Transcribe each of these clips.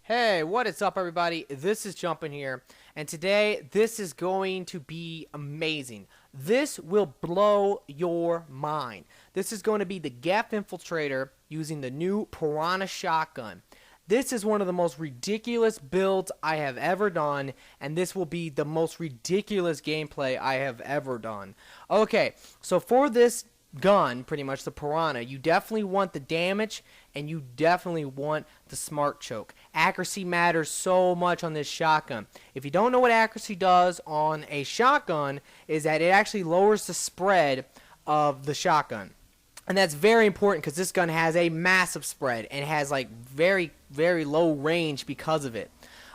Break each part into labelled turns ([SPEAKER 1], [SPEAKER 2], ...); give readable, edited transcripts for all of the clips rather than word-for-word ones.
[SPEAKER 1] Hey, what is up, everybody? This is Jumpin' here, and today this is going to be amazing. This will blow your mind. This is going to be the Geth Infiltrator using the new Piranha shotgun. This is one of the most ridiculous builds I have ever done, and this will be the most ridiculous gameplay I have ever done. Okay, so for this gun, pretty much the Piranha, you definitely want the damage and you definitely want the smart choke. Accuracy matters so much on this shotgun. If you don't know what accuracy does on a shotgun, is that it actually lowers the spread of the shotgun. And that's very important because this gun has a massive spread and has like very low range because of it.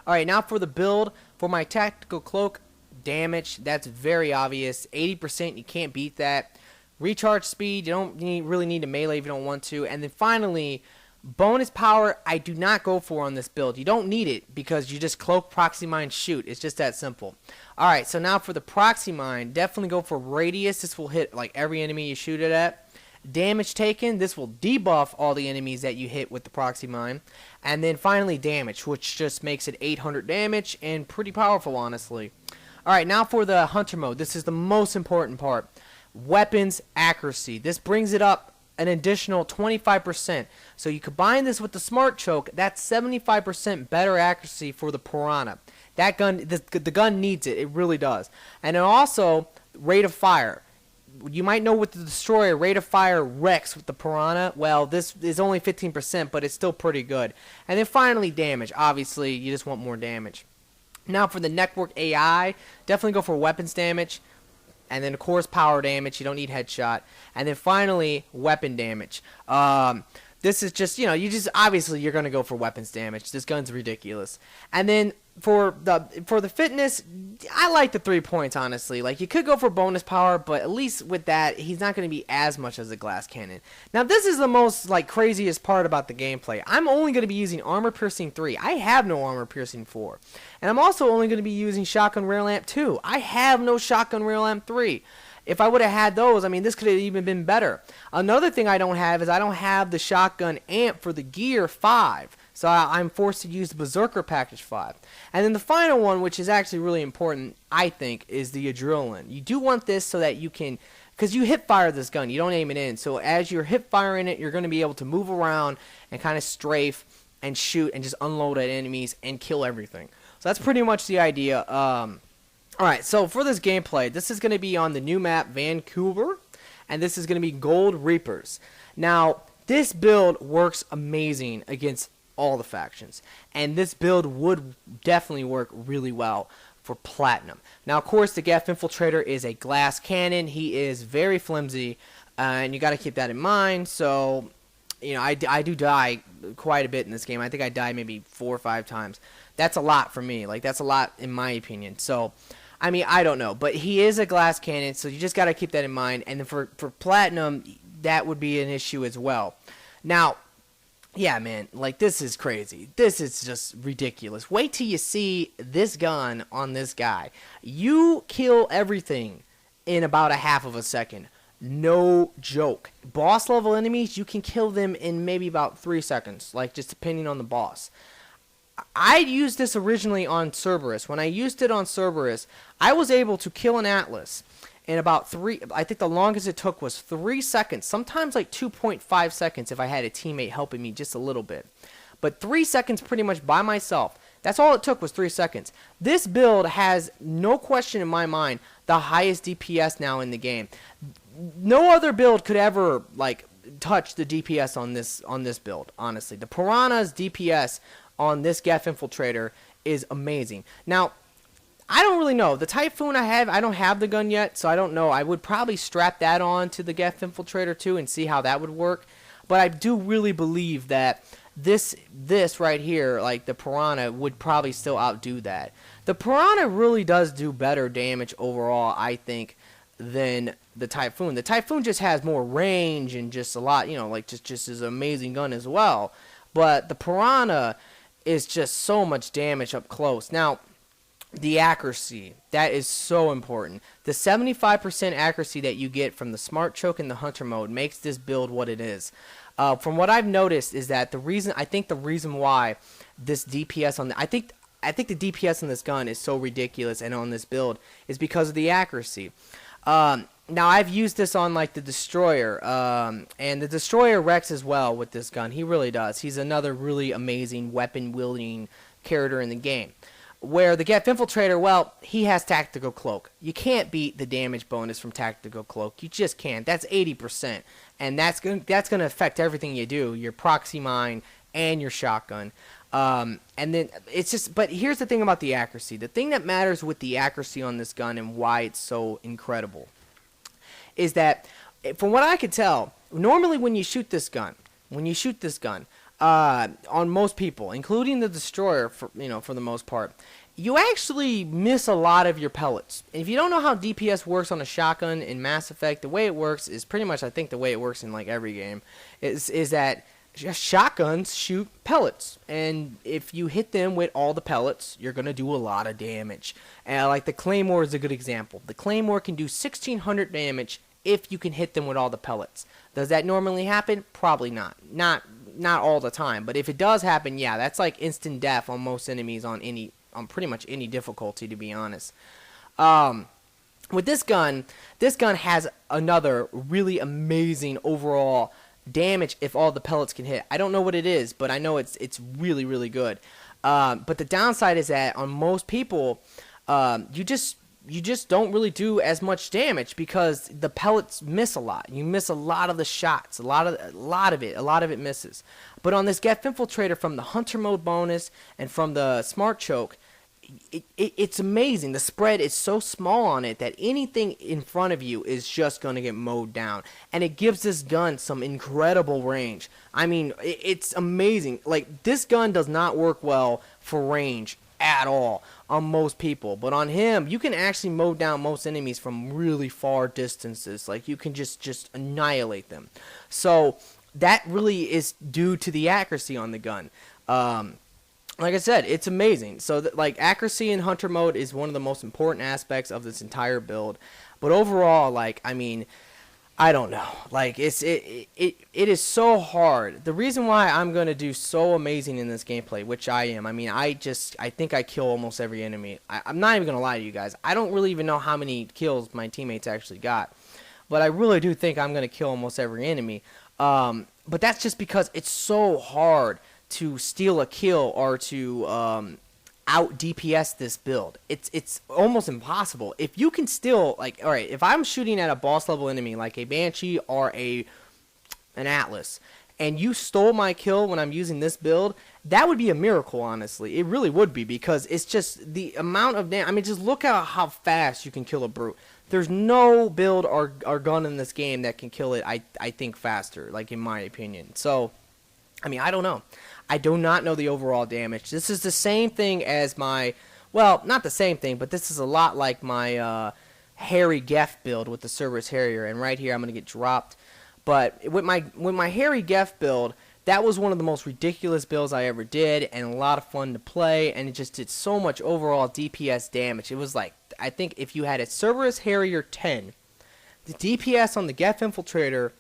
[SPEAKER 1] Alright, now for the build, for my tactical cloak damage, that's very obvious. 80%, you can't beat that. Recharge speed, you don't really need to melee if you don't want to. And then finally, bonus power, I do not go for on this build. You don't need it because you just cloak, proxy mine, shoot. It's just that simple. Alright, so now for the proxy mine, definitely go for radius. This will hit like every enemy you shoot it at. Damage taken, this will debuff all the enemies that you hit with the proxy mine. And then finally damage, which just makes it 800 damage and pretty powerful, honestly. Alright, now for the hunter mode. This is the most important part. Weapons accuracy. This brings it up an additional 25%. So you combine this with the smart choke, that's 75% better accuracy for the Piranha. That gun, the gun needs it. It really does. And then also rate of fire. You might know with the destroyer, rate of fire wrecks with the Piranha. Well, this is only 15%, but it's still pretty good. And then finally damage. Obviously, you just want more damage. Now for the network AI, definitely go for weapons damage. And then, of course, power damage. You don't need headshot. And then, finally, weapon damage. This is just, obviously, you're going to go for weapons damage. This gun's ridiculous. And then, for the fitness, I like the 3 points, honestly. Like, you could go for bonus power, but at least with that, he's not going to be as much as a glass cannon. Now, this is the most, craziest part about the gameplay. I'm only going to be using armor piercing 3. I have no armor piercing 4. And I'm also only going to be using shotgun rear lamp 2. I have no shotgun rear lamp 3. If I would have had those, I mean, this could have even been better. Another thing I don't have is I don't have the shotgun amp for the gear 5. So I'm forced to use the Berserker Package 5. And then the final one, which is actually really important, I think, is the adrenaline. You do want this so that you can, because you hip fire this gun, you don't aim it in. So as you're hip firing it, you're going to be able to move around and kind of strafe and shoot and just unload at enemies and kill everything. So that's pretty much the idea. Alright, so for this gameplay, this is going to be on the new map, Vancouver. And this is going to be Gold Reapers. Now, this build works amazing against all the factions. And this build would definitely work really well for Platinum. Now, of course, the Geth Infiltrator is a glass cannon. He is very flimsy. And you got to keep that in mind. So, I do die quite a bit in this game. I think I died maybe 4 or 5 times. That's a lot for me. That's a lot in my opinion. So, I mean, I don't know. But he is a glass cannon, so you just got to keep that in mind. And then for Platinum, that would be an issue as well. Now, yeah, man, this is crazy. This is just ridiculous. Wait till you see this gun on this guy. You kill everything in about a half of a second. No joke. Boss level enemies, you can kill them in maybe about 3 seconds, just depending on the boss. I used this originally on Cerberus. When I used it on Cerberus, I was able to kill an Atlas in about 3, I think the longest it took was 3 seconds, sometimes 2.5 seconds if I had a teammate helping me just a little bit. But 3 seconds pretty much by myself. That's all it took was 3 seconds. This build has, no question in my mind, the highest DPS now in the game. No other build could ever, touch the DPS on this build, honestly. The Piranha's DPS on this Geth Infiltrator is amazing. Now, I don't really know. The Typhoon I don't have the gun yet, so I don't know. I would probably strap that on to the Geth Infiltrator too and see how that would work. But I do really believe that this right here, the Piranha, would probably still outdo that. The Piranha really does do better damage overall, I think, than the Typhoon. The Typhoon just has more range and just a lot, just as an amazing gun as well. But the Piranha is just so much damage up close. Now, the accuracy, that is so important. The 75% accuracy that you get from the smart choke and the hunter mode makes this build what it is. From what I've noticed is that I think the reason why this DPS on the, I think the DPS on this gun is so ridiculous and on this build is because of the accuracy. Now I've used this on like the Destroyer, and the Destroyer wrecks as well with this gun. He really does. He's another really amazing weapon wielding character in the game. Where the Geth Infiltrator, well, he has Tactical Cloak. You can't beat the damage bonus from Tactical Cloak. You just can't. That's 80%, and that's gonna affect everything you do, your proxy mine and your shotgun. And then it's just, but here's the thing about the accuracy. The thing that matters with the accuracy on this gun and why it's so incredible is that, from what I could tell, normally when you shoot this gun, on most people, including the Destroyer, for the most part, you actually miss a lot of your pellets. And if you don't know how DPS works on a shotgun in Mass Effect, the way it works is pretty much, I think, the way it works in like every game, is that shotguns shoot pellets, and if you hit them with all the pellets, you're gonna do a lot of damage. And like the Claymore is a good example. The Claymore can do 1,600 damage if you can hit them with all the pellets. Does that normally happen? Probably not. Not all the time, but if it does happen, yeah, that's like instant death on most enemies on pretty much any difficulty, to be honest. With this gun has another really amazing overall damage if all the pellets can hit. I don't know what it is, but I know it's really, really good. But the downside is that on most people, you just don't really do as much damage because the pellets miss a lot. You miss a lot of the shots. A lot of it misses. But on this Geth Infiltrator, from the Hunter Mode bonus and from the Smart Choke, it's amazing. The spread is so small on it that anything in front of you is just going to get mowed down. And it gives this gun some incredible range. I mean, it's amazing. Like, this gun does not work well for range at all on most people, but on him you can actually mow down most enemies from really far distances. Like, you can just annihilate them. So that really is due to the accuracy on the gun. Like I said, it's amazing. So like, accuracy in Hunter Mode is one of the most important aspects of this entire build. But overall, like, I mean, I don't know. Like, it is so hard. The reason why I'm going to do so amazing in this gameplay, which I am, I mean, I think I kill almost every enemy. I'm not even going to lie to you guys. I don't really even know how many kills my teammates actually got. But I really do think I'm going to kill almost every enemy. But that's just because it's so hard to steal a kill or to out DPS this build. It's almost impossible. If you can still, like, alright, if I'm shooting at a boss level enemy like a Banshee or an Atlas, and you stole my kill when I'm using this build, that would be a miracle, honestly. It really would be, because it's just the amount of damage. I mean, just look at how fast you can kill a brute. There's no build or gun in this game that can kill it, I think, faster, like, in my opinion. So, I mean, I don't know. I do not know the overall damage. This is the same thing as my, well, not the same thing, but this is a lot like my Harry Geth build with the Cerberus Harrier. And right here, I'm going to get dropped. But with my Harry Geth build, that was one of the most ridiculous builds I ever did, and a lot of fun to play, and it just did so much overall DPS damage. It was like, I think if you had a Cerberus Harrier 10, the DPS on the Geth Infiltrator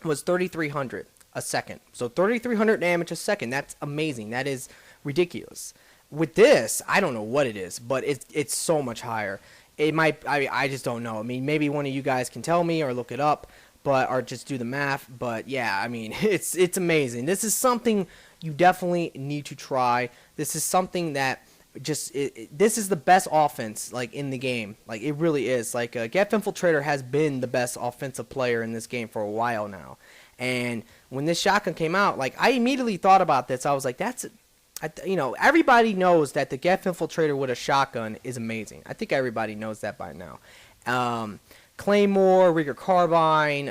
[SPEAKER 1] was 3,300 a second. So 3,300 damage a second. That's amazing. That is ridiculous. With this, I don't know what it is, but it's so much higher. It might, I just don't know. I mean, maybe one of you guys can tell me or look it up, or just do the math. But yeah, I mean, it's amazing. This is something you definitely need to try. This is something that this is the best offense, like, in the game. Like, it really is. Like, Geth Infiltrator has been the best offensive player in this game for a while now. And when this shotgun came out, like, I immediately thought about this. I was like, everybody knows that the Geth Infiltrator with a shotgun is amazing. I think everybody knows that by now. Claymore, Rigger Carbine,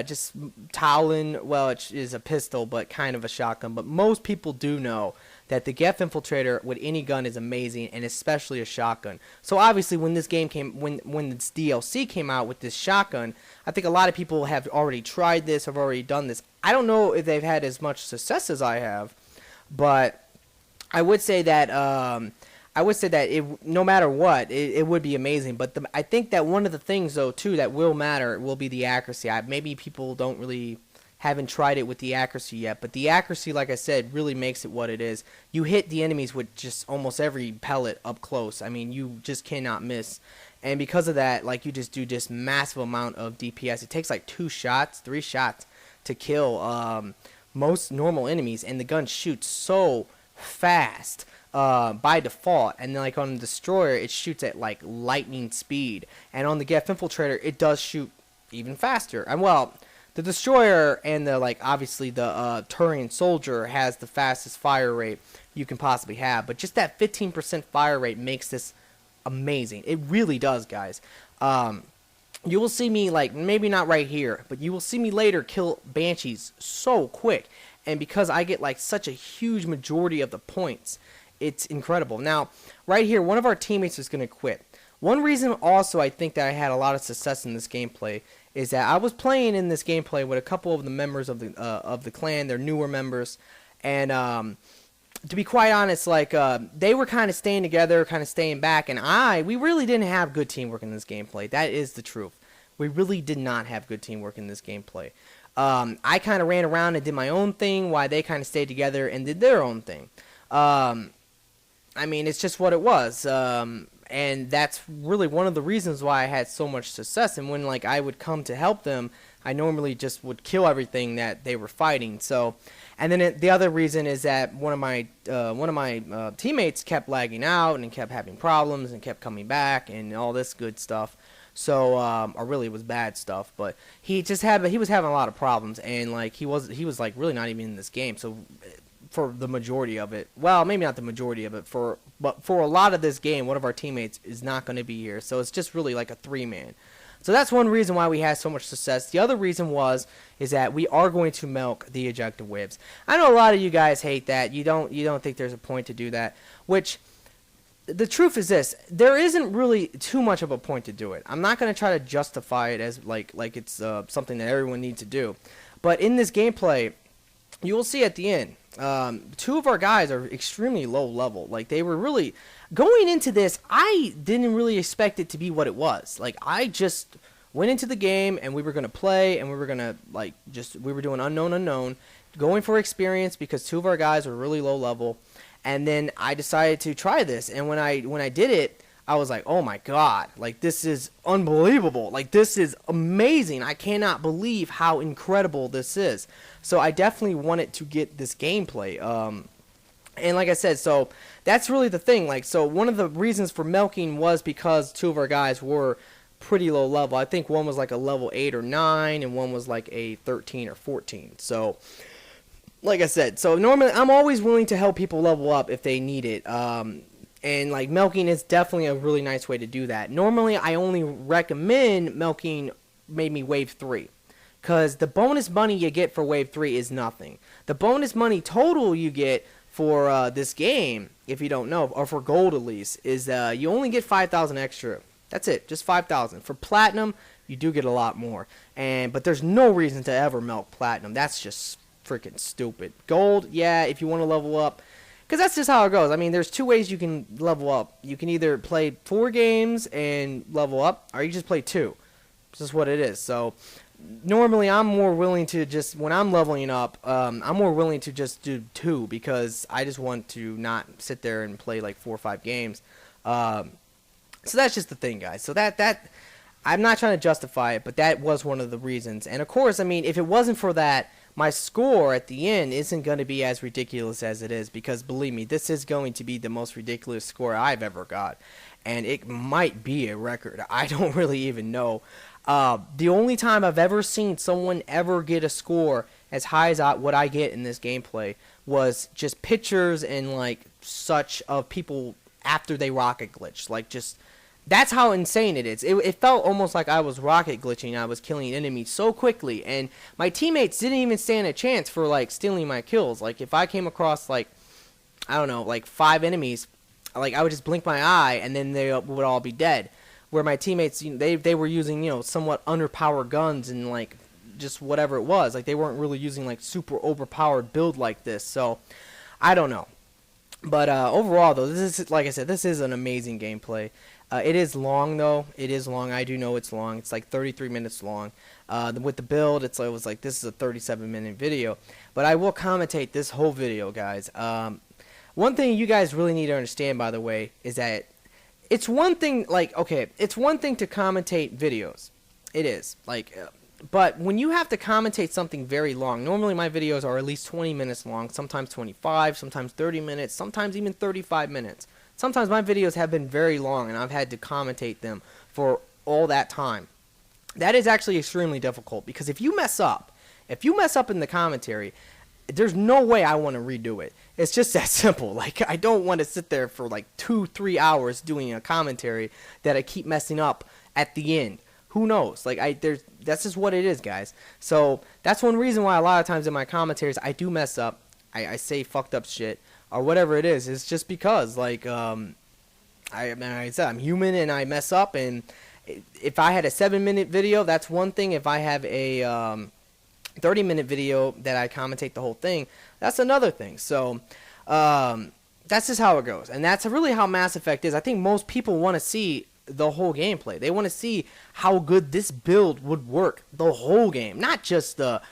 [SPEAKER 1] just Talon, well, it is a pistol, but kind of a shotgun. But most people do know that the Geth Infiltrator with any gun is amazing, and especially a shotgun. So obviously, when this game when this DLC came out with this shotgun, I think a lot of people have already tried this, have already done this. I don't know if they've had as much success as I have, but I would say that no matter what, it would be amazing. But I think that one of the things, though, too, that will matter will be the accuracy. Maybe people don't really haven't tried it with the accuracy yet, but the accuracy, like I said, really makes it what it is. You hit the enemies with just almost every pellet up close. I mean, you just cannot miss. And because of that, like, you just do this massive amount of DPS. It takes like 2 shots, 3 shots to kill most normal enemies, and the gun shoots so fast by default. And then, like, on the destroyer, it shoots at like lightning speed, and on the Geth Infiltrator, it does shoot even faster. And well, the destroyer and the, like, obviously the Turian soldier has the fastest fire rate you can possibly have, but just that 15% fire rate makes this amazing. It really does, guys. You will see me, like, maybe not right here, but you will see me later kill Banshees so quick, and because I get like such a huge majority of the points, it's incredible. Now, right here, one of our teammates is going to quit. One reason also I think that I had a lot of success in this gameplay is that I was playing in this gameplay with a couple of the members of the clan. They're newer members, and to be quite honest, like, they were kind of staying together, kind of staying back, and we really didn't have good teamwork in this gameplay. That is the truth. We really did not have good teamwork in this gameplay. I kind of ran around and did my own thing while they kind of stayed together and did their own thing. I mean, it's just what it was. And that's really one of the reasons why I had so much success. And when, like, I would come to help them, I normally just would kill everything that they were fighting. So, and then the other reason is that one of my teammates kept lagging out and kept having problems and kept coming back and all this good stuff. So, or really it was bad stuff, but he was having a lot of problems, and like he was like really not even in this game. So, for the majority of it, well, maybe not the majority of it, but for a lot of this game, one of our teammates is not going to be here. So it's just really like a 3-man. So that's one reason why we had so much success. The other reason is that we are going to milk the ejector waves. I know a lot of you guys hate that. You don't think there's a point to do that, which the truth is this: there isn't really too much of a point to do it. I'm not going to try to justify it as like it's something that everyone needs to do. But in this gameplay, you will see at the end, 2 of our guys are extremely low level. Like, they were really going into this. I didn't really expect it to be what it was. Like, I just went into the game and we were going to play, and we were going to we were doing unknown, going for experience because 2 of our guys were really low level. And then I decided to try this, and when I did it, I was like, oh my god, like, this is unbelievable. Like, this is amazing. I cannot believe how incredible this is. So I definitely wanted to get this gameplay. And like I said, so that's really the thing. Like, so one of the reasons for milking was because 2 of our guys were pretty low level. I think one was like a level 8 or 9, and one was like a 13 or 14. So, like I said, so normally I'm always willing to help people level up if they need it. And like, milking is definitely a really nice way to do that. Normally I only recommend milking maybe wave 3, because the bonus money you get for wave 3 is nothing. The bonus money total you get for this game, if you don't know, or for gold at least, is you only get 5,000 extra. That's it, just 5,000. For platinum, you do get a lot more. But there's no reason to ever milk platinum. That's just freaking stupid. Gold, yeah, if you want to level up, because that's just how it goes. I mean, there's 2 ways you can level up. You can either play 4 games and level up, or you just play 2. This is what it is. So normally I'm more willing to just, when I'm leveling up, I'm more willing to just do 2, because I just want to not sit there and play like 4 or 5 games. So that's just the thing, guys. So that I'm not trying to justify it, but that was one of the reasons. And of course, I mean, if it wasn't for that, my score at the end isn't going to be as ridiculous as it is, because believe me, this is going to be the most ridiculous score I've ever got, and it might be a record. I don't really even know. The only time I've ever seen someone ever get a score as high as what I get in this gameplay was just pictures and like such of people after they rocket glitch. Like, just, that's how insane it is. It felt almost like I was rocket glitching. I was killing enemies so quickly, and my teammates didn't even stand a chance for like stealing my kills. Like, if I came across like, I don't know, like 5 enemies, like, I would just blink my eye and then they would all be dead. Where my teammates, you know, they were using, you know, somewhat underpowered guns and like just whatever it was. Like, they weren't really using like super overpowered build like this. So I don't know. But overall, though, this is, like I said, this is an amazing gameplay. It is long though. It is long. I do know it's long. It's like 33 minutes long. With the build, it was like this is a 37-minute video. But I will commentate this whole video, guys. One thing you guys really need to understand, by the way, is that it's one thing, like, okay, it's one thing to commentate videos. It is. Like, but when you have to commentate something very long, normally my videos are at least 20 minutes long, sometimes 25, sometimes 30 minutes, sometimes even 35 minutes. Sometimes my videos have been very long, and I've had to commentate them for all that time. That is actually extremely difficult, because if you mess up in the commentary, there's no way I want to redo it. It's just that simple. Like, I don't want to sit there for like 2-3 hours doing a commentary that I keep messing up at the end. Who knows? Like, that's just what it is, guys. So that's one reason why a lot of times in my commentaries I do mess up. I say fucked up shit or whatever it is. It's just because, like, like I said, I'm human and I mess up. And if I had a 7-minute video, that's one thing. If I have a 30-minute video that I commentate the whole thing, that's another thing. So that's just how it goes, and that's really how Mass Effect is. I think most people want to see the whole gameplay. They want to see how good this build would work the whole game, not just the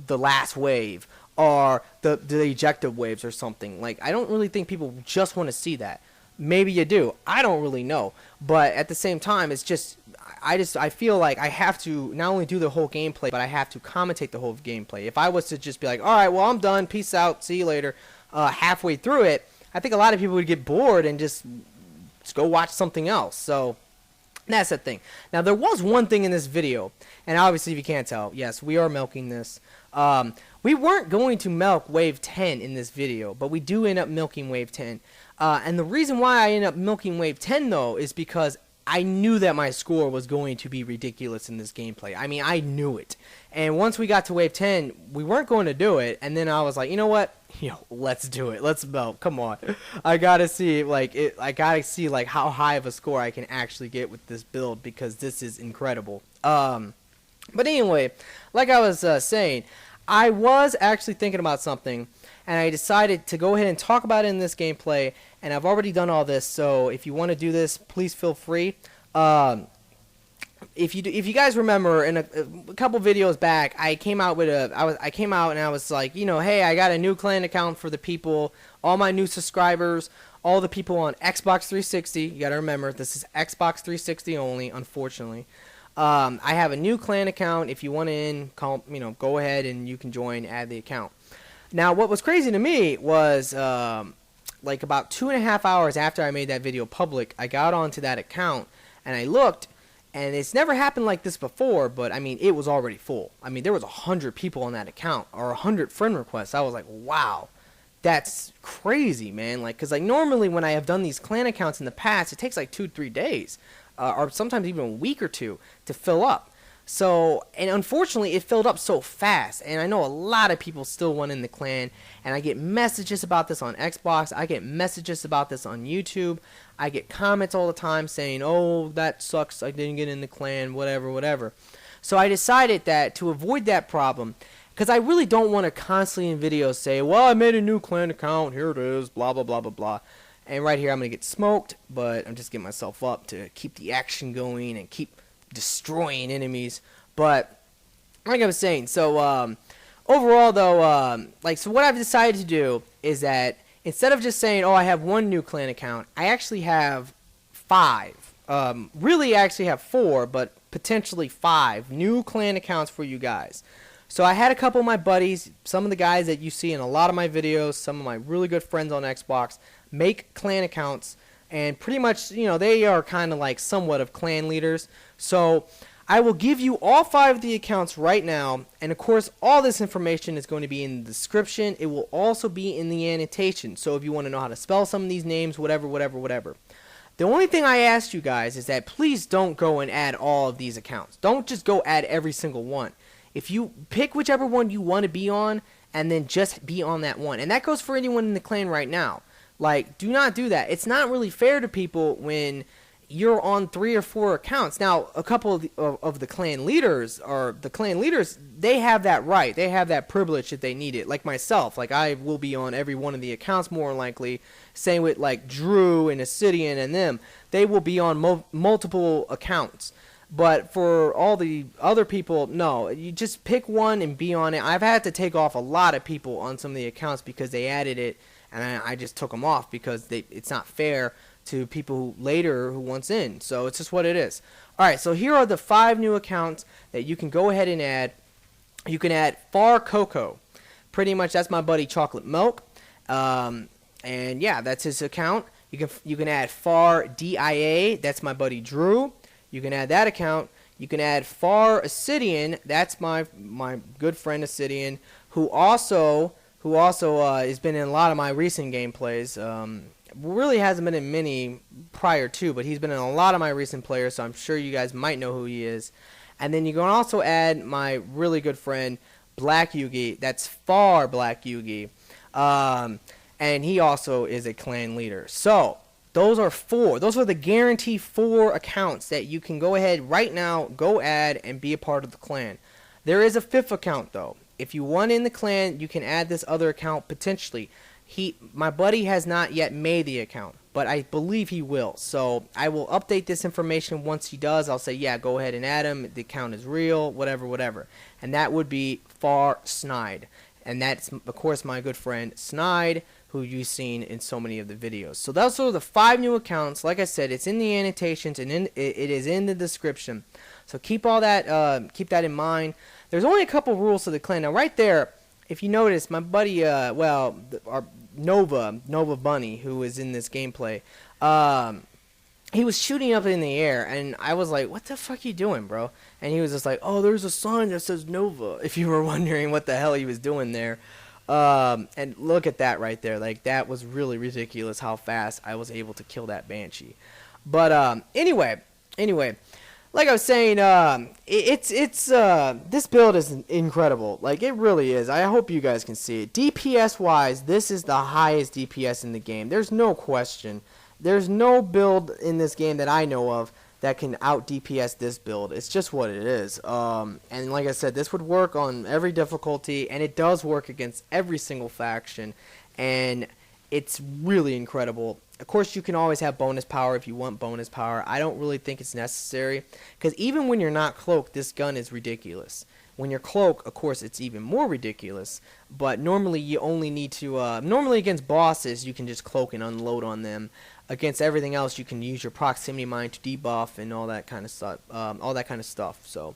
[SPEAKER 1] last wave or the ejective waves or something. Like, I don't really think people just want to see that. Maybe you do. I don't really know. But at the same time, it's just I feel like I have to not only do the whole gameplay, but I have to commentate the whole gameplay. If I was to just be like, all right, well, I'm done, peace out, see you later, halfway through it, I think a lot of people would get bored and just go watch something else. So that's the thing. Now, there was one thing in this video, and obviously if you can't tell, yes, we are milking this. We weren't going to milk Wave 10 in this video, but we do end up milking Wave 10. And the reason why I end up milking Wave 10, though, is because I knew that my score was going to be ridiculous in this gameplay. I mean, I knew it. And once we got to Wave 10, we weren't going to do it. And then I was like, you know what? Let's do it. Let's milk. Come on. I gotta see, I gotta see, like, how high of a score I can actually get with this build, because this is incredible. But anyway, like I was saying, I was actually thinking about something, and I decided to go ahead and talk about it in this gameplay, and I've already done all this, so if you want to do this, please feel free. If you guys remember, in a couple videos back, I came out and I was like, hey, I got a new clan account for the people, all my new subscribers, all the people on Xbox 360. You got to remember, this is Xbox 360 only, unfortunately. I have a new clan account. If you want in, go ahead and you can join, add the account. Now, what was crazy to me was, like, about 2.5 hours after I made that video public, I got onto that account and I looked, and it's never happened like this before, but I mean, it was already full. I mean, there was 100 people on that account, or 100 friend requests. I was like, wow, that's crazy, man. Like, because like normally when I have done these clan accounts in the past, it takes like 2-3 days, or sometimes even a week or two to fill up. So, and unfortunately, it filled up so fast, and I know a lot of people still want in the clan, and I get messages about this on Xbox, I get messages about this on YouTube, I get comments all the time saying, oh, that sucks, I didn't get in the clan, whatever, whatever. So I decided that to avoid that problem, because I really don't want to constantly in videos say, well, I made a new clan account, here it is, blah, blah, blah, blah, blah. And right here, I'm going to get smoked, but I'm just getting myself up to keep the action going and keep destroying enemies. But like I was saying, so overall though, so what I've decided to do is that instead of just saying, oh, I have one new clan account, I actually have 5. Really, I actually have 4, but potentially 5 new clan accounts for you guys. So I had a couple of my buddies, some of the guys that you see in a lot of my videos, some of my really good friends on Xbox, make clan accounts. And pretty much, they are kind of like somewhat of clan leaders. So I will give you all 5 of the accounts right now. And of course, all this information is going to be in the description. It will also be in the annotation. So if you want to know how to spell some of these names, whatever. The only thing I ask you guys is that please don't go and add all of these accounts. Don't just go add every single one. If you pick whichever one you want to be on, and then just be on that one. And that goes for anyone in the clan right now. Like, do not do that. It's not really fair to people when, you're on 3 or 4 accounts. Now, a couple of the clan leaders, they have that right. They have that privilege if they need it. Like myself, like I will be on every one of the accounts more than likely. Same with like Drew and Acidian and them. They will be on multiple accounts. But for all the other people, no. You just pick one and be on it. I've had to take off a lot of people on some of the accounts because they added it, and I just took them off because it's not fair to people who wants in. So it's just what it is. Alright, so here are the 5 new accounts that you can go ahead and add. You can add Far Cocoa. Pretty much that's my buddy Chocolate Milk. And yeah, that's his account. You can add Far DIA. That's my buddy Drew. You can add that account. You can add Far Acidian. That's my good friend Acidian, who also has been in a lot of my recent gameplays. Really hasn't been in many prior to, but he's been in a lot of my recent players, so I'm sure you guys might know who he is. And then you can also add my really good friend Black Yugi. That's Far Black Yugi. And he also is a clan leader. So those are 4. Those are the guaranteed 4 accounts that you can go ahead right now, go add and be a part of the clan. There is a 5th account though. If you want in the clan, you can add this other account potentially. My buddy has not yet made the account, but I believe he will. So I will update this information once he does. I'll say, yeah, go ahead and add him. The account is real, whatever. And that would be Far Snide. And that's, of course, my good friend Snide, who you've seen in so many of the videos. So those are the 5 new accounts. Like I said, it's in the annotations and it is in the description. So keep that in mind. There's only a couple rules to the clan. Now, right there, if you notice, my buddy, our Nova Bunny, who is in this gameplay, he was shooting up in the air, and I was like, what the fuck you doing, bro? And he was just like, oh, there's a sign that says Nova, if you were wondering what the hell he was doing there. And look at that right there. Like, that was really ridiculous how fast I was able to kill that Banshee. But, anyway, like I was saying, this build is incredible. Like, it really is. I hope you guys can see it. DPS wise, this is the highest DPS in the game. There's no question. There's no build in this game that I know of that can out DPS this build. It's just what it is. And like I said, this would work on every difficulty, and it does work against every single faction, and it's really incredible. Of course, you can always have bonus power if you want bonus power. I don't really think it's necessary, because even when you're not cloaked, this gun is ridiculous. When you're cloaked, of course, it's even more ridiculous, but normally you only need to, normally against bosses, you can just cloak and unload on them. Against everything else, you can use your proximity mine to debuff and all that kind of stuff. So,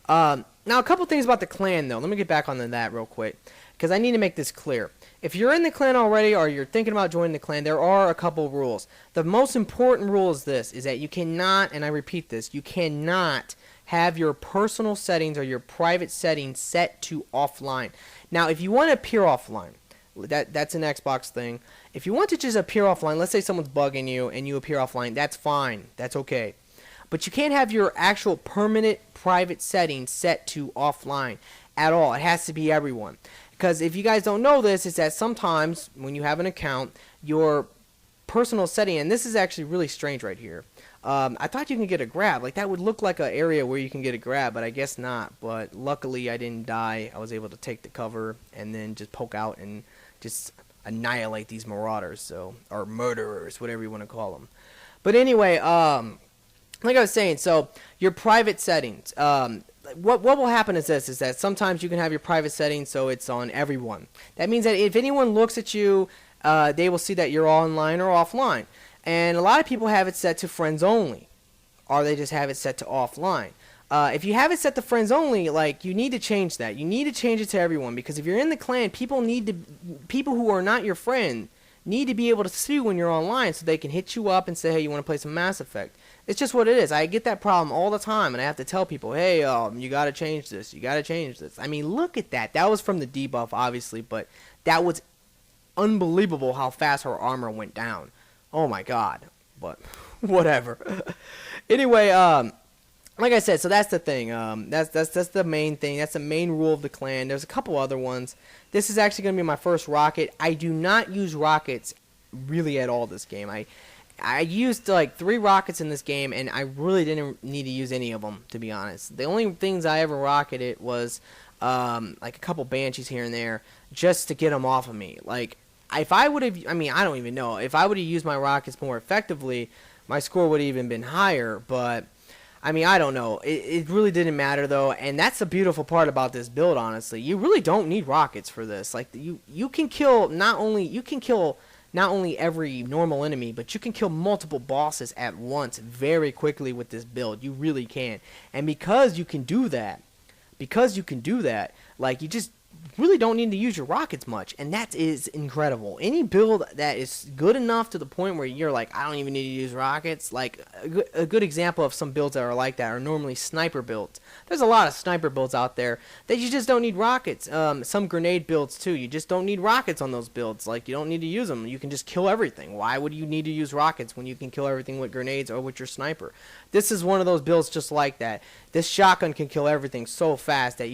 [SPEAKER 1] now a couple things about the clan, though. Let me get back onto that real quick, because I need to make this clear. If you're in the clan already, or you're thinking about joining the clan, there are a couple rules. The most important rule is this: is that you cannot, and I repeat this, you cannot have your personal settings or your private settings set to offline. Now, if you want to appear offline, that's an Xbox thing. If you want to just appear offline, let's say someone's bugging you and you appear offline, that's fine. That's okay. But you can't have your actual permanent private settings set to offline at all. It has to be everyone. Because if you guys don't know this, is that sometimes when you have an account, your personal setting, and this is actually really strange right here. I thought you can get a grab. Like, that would look like an area where you can get a grab, but I guess not. But luckily, I didn't die. I was able to take the cover and then just poke out and just annihilate these marauders, so, or murderers, whatever you want to call them. But anyway, like I was saying, so your private settings. What will happen is this: is that sometimes you can have your private settings so it's on everyone. That means that if anyone looks at you, they will see that you're online or offline. And a lot of people have it set to friends only, or they just have it set to offline. If you have it set to friends only, like, you need to change that. You need to change it to everyone, because if you're in the clan, people who are not your friend need to be able to see you when you're online, so they can hit you up and say, hey, you want to play some Mass Effect. It's just what it is. I get that problem all the time, and I have to tell people, hey, you got to change this. You got to change this. I mean, look at that. That was from the debuff, obviously, but that was unbelievable how fast her armor went down. Oh my god. But whatever. Anyway, like I said, so that's the thing. That's the main thing. That's the main rule of the clan. There's a couple other ones. This is actually going to be my first rocket. I do not use rockets really at all this game. I used like 3 rockets in this game, and I really didn't need to use any of them, to be honest. The only things I ever rocketed was like a couple banshees here and there, just to get them off of me. Like, if I would have, I mean, I don't even know. If I would have used my rockets more effectively, my score would have even been higher. But I mean, I don't know. It really didn't matter though, and that's the beautiful part about this build. Honestly, you really don't need rockets for this. Like, you can kill not only every normal enemy, but you can kill multiple bosses at once very quickly with this build. You really can. And because you can do that, like, you just really don't need to use your rockets much, and that is incredible. Any build that is good enough to the point where you're like, I don't even need to use rockets, like a good example of some builds that are like that are normally sniper builds. There's a lot of sniper builds out there that you just don't need rockets. Some grenade builds too, you just don't need rockets on those builds. Like, you don't need to use them, you can just kill everything. Why would you need to use rockets when you can kill everything with grenades or with your sniper? This is one of those builds just like that. This shotgun can kill everything so fast that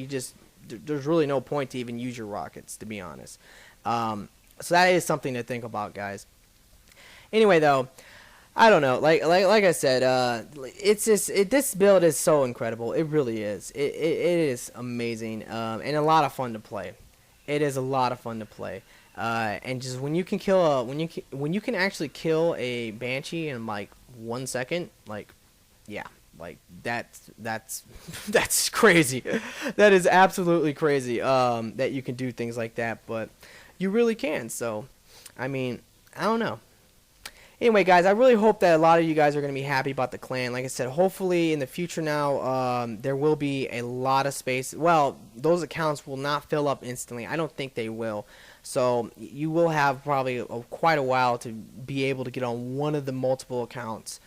[SPEAKER 1] there's really no point to even use your rockets, to be honest. So that is something to think about, guys. Anyway, though, I don't know. Like I said, it's just this build is so incredible. It really is. It is amazing, and a lot of fun to play. It is a lot of fun to play. And just when you can kill when you can actually kill a banshee in like 1 second, like, yeah. Like, that's crazy. That is absolutely crazy, that you can do things like that, but you really can. So, I mean, I don't know. Anyway, guys, I really hope that a lot of you guys are going to be happy about the clan. Like I said, hopefully in the future now, there will be a lot of space. Well, those accounts will not fill up instantly. I don't think they will. So you will have probably quite a while to be able to get on one of the multiple accounts.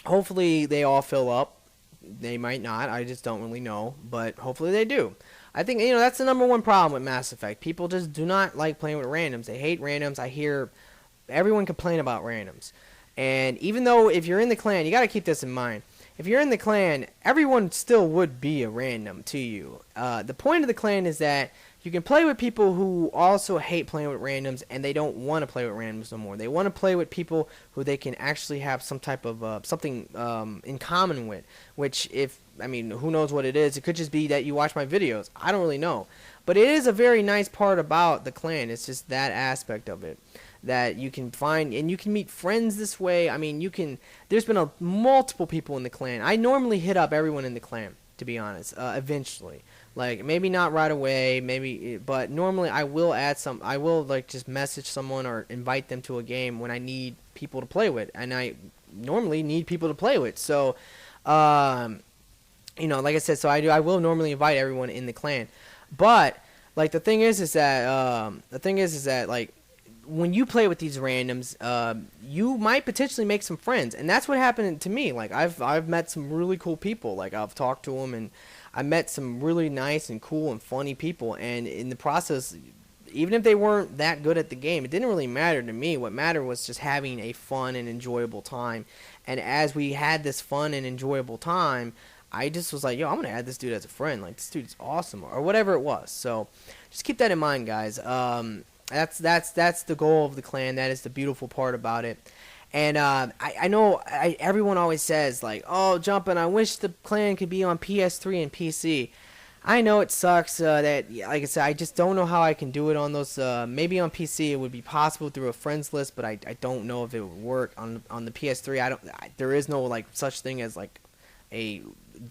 [SPEAKER 1] Hopefully they all fill up. They might not. I just don't really know. But hopefully they do. I think, that's the #1 problem with Mass Effect. People just do not like playing with randoms. They hate randoms. I hear everyone complain about randoms. And even though if you're in the clan, you got to keep this in mind. If you're in the clan, everyone still would be a random to you. The point of the clan is that you can play with people who also hate playing with randoms, and they don't want to play with randoms no more. They want to play with people who they can actually have some type of something in common with. Which, who knows what it is? It could just be that you watch my videos. I don't really know. But it is a very nice part about the clan. It's just that aspect of it that you can find, and you can meet friends this way. I mean, there's been multiple people in the clan. I normally hit up everyone in the clan, to be honest, eventually. Like, maybe not right away, but normally I will just message someone or invite them to a game when I need people to play with, and I normally need people to play with. So, like I said, so I will normally invite everyone in the clan. But like the thing is that like, when you play with these randoms, you might potentially make some friends, and that's what happened to me. Like, I've met some really cool people. Like, I've talked to them, and I met some really nice and cool and funny people. And in the process, even if they weren't that good at the game, it didn't really matter to me. What mattered was just having a fun and enjoyable time. And as we had this fun and enjoyable time, I just was like, yo, I'm gonna add this dude as a friend. Like, this dude's awesome, or whatever it was. So just keep that in mind, guys. That's the goal of the clan. That is the beautiful part about it. And I know everyone always says, like, oh, Jumpin', I wish the clan could be on PS3 and PC. I know it sucks that, like I said, I just don't know how I can do it on those. Maybe on PC it would be possible through a friends list, but I don't know if it would work on the PS3. There is no like such thing as like a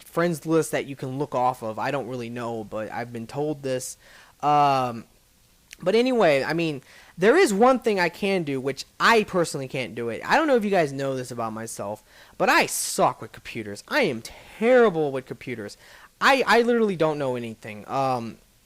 [SPEAKER 1] friends list that you can look off of. I don't really know, but I've been told this. But anyway, I mean, there is one thing I can do, which I personally can't do it. I don't know if you guys know this about myself, but I suck with computers. I am terrible with computers. I literally don't know anything.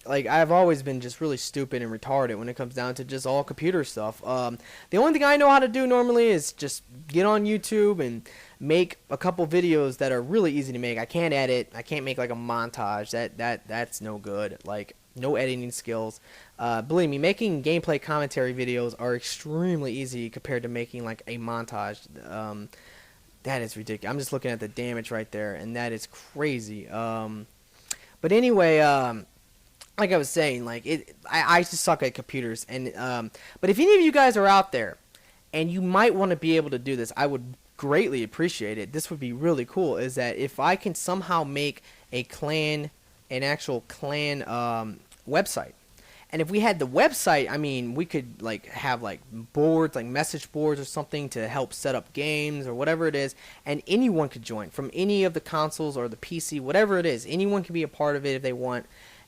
[SPEAKER 1] Like, I've always been just really stupid and retarded when it comes down to just all computer stuff. The only thing I know how to do normally is just get on YouTube and make a couple videos that are really easy to make. I can't edit. I can't make like a montage. That's no good. Like, no editing skills. Believe me, making gameplay commentary videos are extremely easy compared to making like a montage. That is ridiculous. I'm just looking at the damage right there, and that is crazy. But anyway, like I was saying, like I just suck at computers. And but if any of you guys are out there and you might want to be able to do this. I would greatly appreciate it. This would be really cool, is that if I can somehow make a clan, an actual clan website. And if we had the website, I mean, we could like have like boards, like message boards or something to help set up games or whatever it is, and anyone could join from any of the consoles or the PC, whatever it is. Anyone can be a part of it if they want,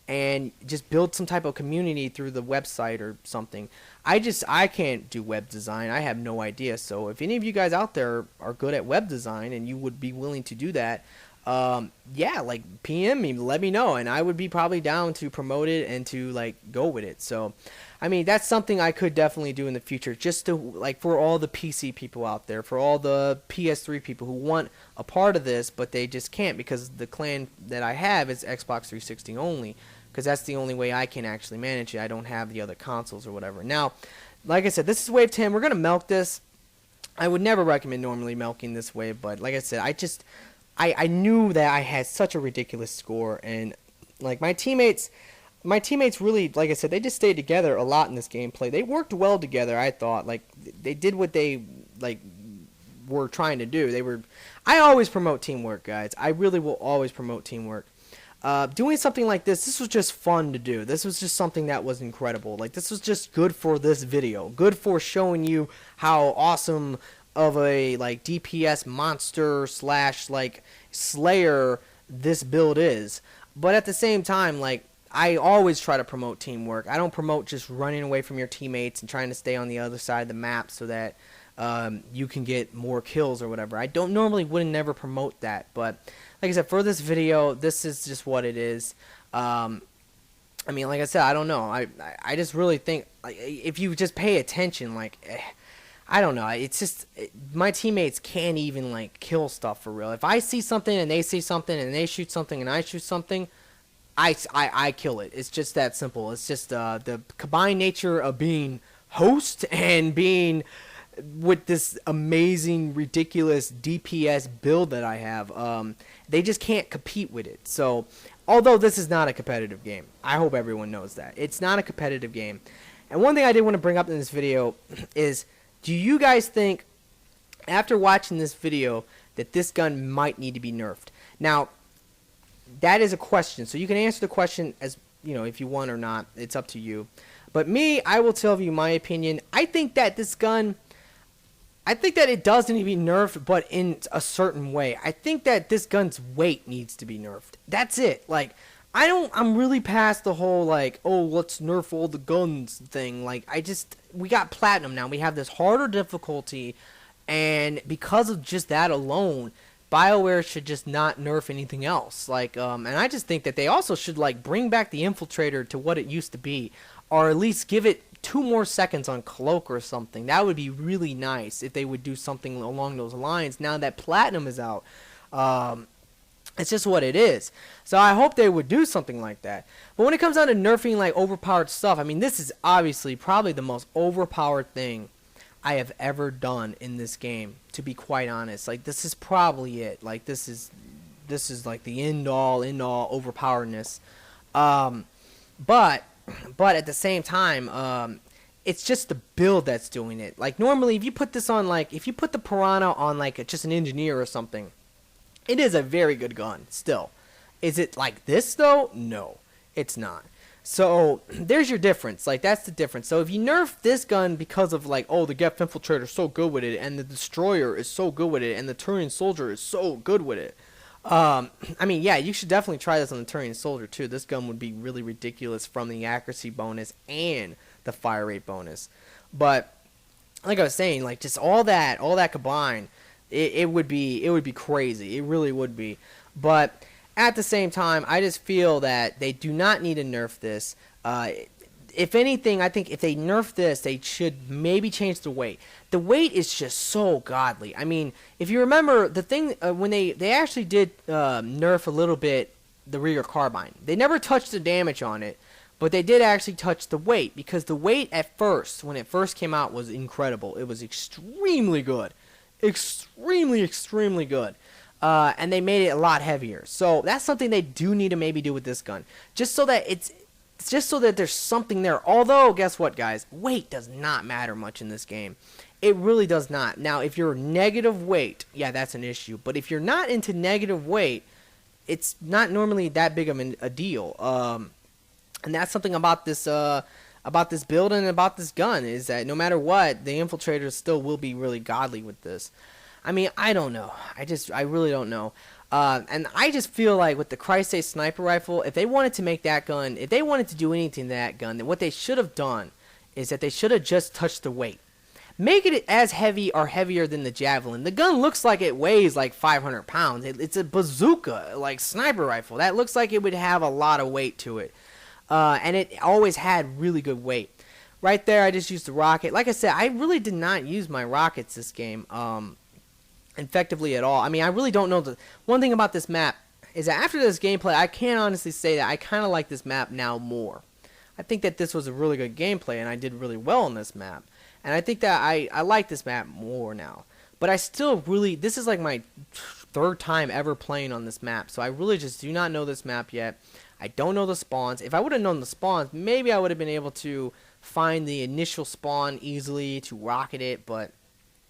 [SPEAKER 1] and just build some type of community through the website or something. I can't do web design. I have no idea. So if any of you guys out there are good at web design and you would be willing to do that, yeah, like PM me, let me know, and I would be probably down to promote it and to like go with it. So I mean, that's something I could definitely do in the future, just to like for all the PC people out there, for all the PS3 people who want a part of this but they just can't, because the clan that I have is Xbox 360 only, because that's the only way I can actually manage it. I don't have the other consoles or whatever. Now, like I said, this is wave 10. We're gonna milk this. I would never recommend normally milking this wave, but like I said, I knew that I had such a ridiculous score, and like my teammates really, like I said, they just stayed together a lot in this gameplay. They worked well together, I thought. Like they did what they like were trying to do. I always promote teamwork, guys. I really will always promote teamwork. Doing something like this was just fun to do. This was just something that was incredible. Like this was just good for this video, good for showing you how awesome of a like DPS monster / like slayer this build is. But at the same time, like I always try to promote teamwork. I don't promote just running away from your teammates and trying to stay on the other side of the map so that you can get more kills or whatever. I don't normally would never promote that, but like I said, for this video, this is just what it is. I mean, like I said, I don't know. I just really think like if you just pay attention, like I don't know. It's just my teammates can't even like kill stuff for real. If I see something and they see something and they shoot something and I shoot something, I kill it. It's just that simple. It's just the combined nature of being host and being with this amazing, ridiculous DPS build that I have. They just can't compete with it. So, although this is not a competitive game, I hope everyone knows that. It's not a competitive game. And one thing I did want to bring up in this video is, do you guys think, after watching this video, that this gun might need to be nerfed? Now, that is a question. So you can answer the question as, you know, if you want or not. It's up to you. But me, I will tell you my opinion. I think that this gun, I think that it does need to be nerfed, but in a certain way. I think that this gun's weight needs to be nerfed. That's it. Like, I'm really past the whole, like, oh, let's nerf all the guns thing. Like, we got platinum now. We have this harder difficulty, and because of just that alone, BioWare should just not nerf anything else. Like, and I just think that they also should, like, bring back the Infiltrator to what it used to be, or at least give it 2 more seconds on Cloak or something. That would be really nice if they would do something along those lines now that platinum is out. It's just what it is. So I hope they would do something like that. But when it comes down to nerfing like overpowered stuff, I mean, this is obviously probably the most overpowered thing I have ever done in this game, to be quite honest. Like, this is probably it. Like, this is like the end all overpoweredness. But at the same time, it's just the build that's doing it. Like, normally if you put this on, like, if you put the Piranha on like just an engineer or something, it is a very good gun still. Is it like this though? No, it's not. So there's your difference. Like, that's the difference. So if you nerf this gun because of like, oh, the Geth Infiltrator is so good with it, and the Destroyer is so good with it, and the Turian Soldier is so good with it. I mean, yeah, you should definitely try this on the Turian Soldier too. This gun would be really ridiculous from the accuracy bonus and the fire rate bonus. But like I was saying, like, just all that combined, it would be crazy. It really would be. But at the same time, I just feel that they do not need to nerf this. If anything, I think if they nerf this, they should maybe change the weight. The weight is just so godly. I mean, if you remember the thing, when they actually did nerf a little bit the rear carbine. They never touched the damage on it, but they did actually touch the weight, because the weight at first, when it first came out, was incredible. It was extremely good. Extremely good. And they made it a lot heavier. So that's something they do need to maybe do with this gun, just so that there's something there. Although, guess what, guys? Weight does not matter much in this game. It really does not. Now, if you're negative weight, yeah, that's an issue. But if you're not into negative weight, it's not normally that big of a deal. And that's something about this build and about this gun, is that no matter what, the infiltrators still will be really godly with this. I mean, I don't know. I really don't know. And I just feel like with the Christ sniper rifle, if they wanted to make that gun, if they wanted to do anything to that gun, then what they should have done is that they should have just touched the weight. Make it as heavy or heavier than the Javelin. The gun looks like it weighs like 500 pounds. It's a bazooka, like sniper rifle. That looks like it would have a lot of weight to it. And it always had really good weight. Right there, I just used the rocket. Like I said, I really did not use my rockets this game effectively at all. I mean, I really don't know. The one thing about this map is that after this gameplay, I can honestly say that I kind of like this map now more. I think that this was a really good gameplay, and I did really well on this map. And I think that I like this map more now. But I still really, this is like my third time ever playing on this map. So I really just do not know this map yet. I don't know the spawns. If I would have known the spawns, maybe I would have been able to find the initial spawn easily to rocket it. But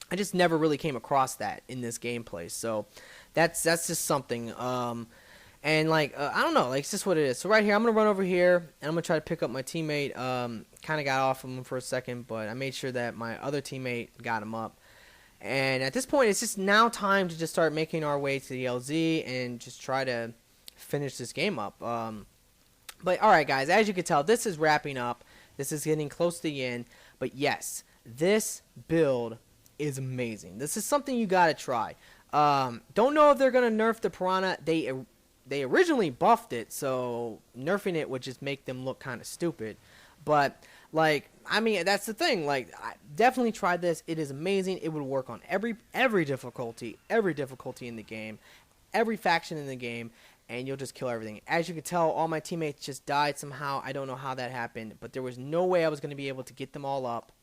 [SPEAKER 1] I just never really came across that in this gameplay. So that's just something. And like, I don't know, like, it's just what it is. So right here, I'm going to run over here, and I'm going to try to pick up my teammate. Kind of got off of him for a second, but I made sure that my other teammate got him up. And at this point, it's just now time to just start making our way to the LZ and just try to finish this game up. But alright guys, as you can tell, this is wrapping up. This is getting close to the end. But yes, this build is amazing. This is something you got to try. Don't know if they're going to nerf the Piranha. They originally buffed it, so nerfing it would just make them look kind of stupid. But, like, I mean, that's the thing. Like, I definitely tried this. It is amazing. It would work on every difficulty in the game, every faction in the game, and you'll just kill everything. As you can tell, all my teammates just died somehow. I don't know how that happened, but there was no way I was going to be able to get them all up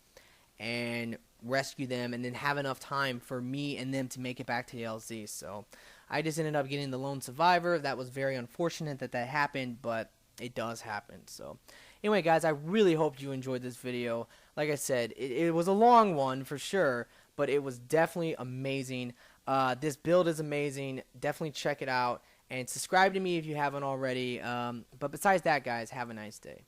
[SPEAKER 1] and rescue them and then have enough time for me and them to make it back to the LZ. So I just ended up getting the lone survivor. That was very unfortunate that happened, but it does happen. So anyway, guys, I really hope you enjoyed this video. Like I said, it was a long one for sure, but it was definitely amazing. This build is amazing. Definitely check it out and subscribe to me if you haven't already. But besides that, guys, have a nice day.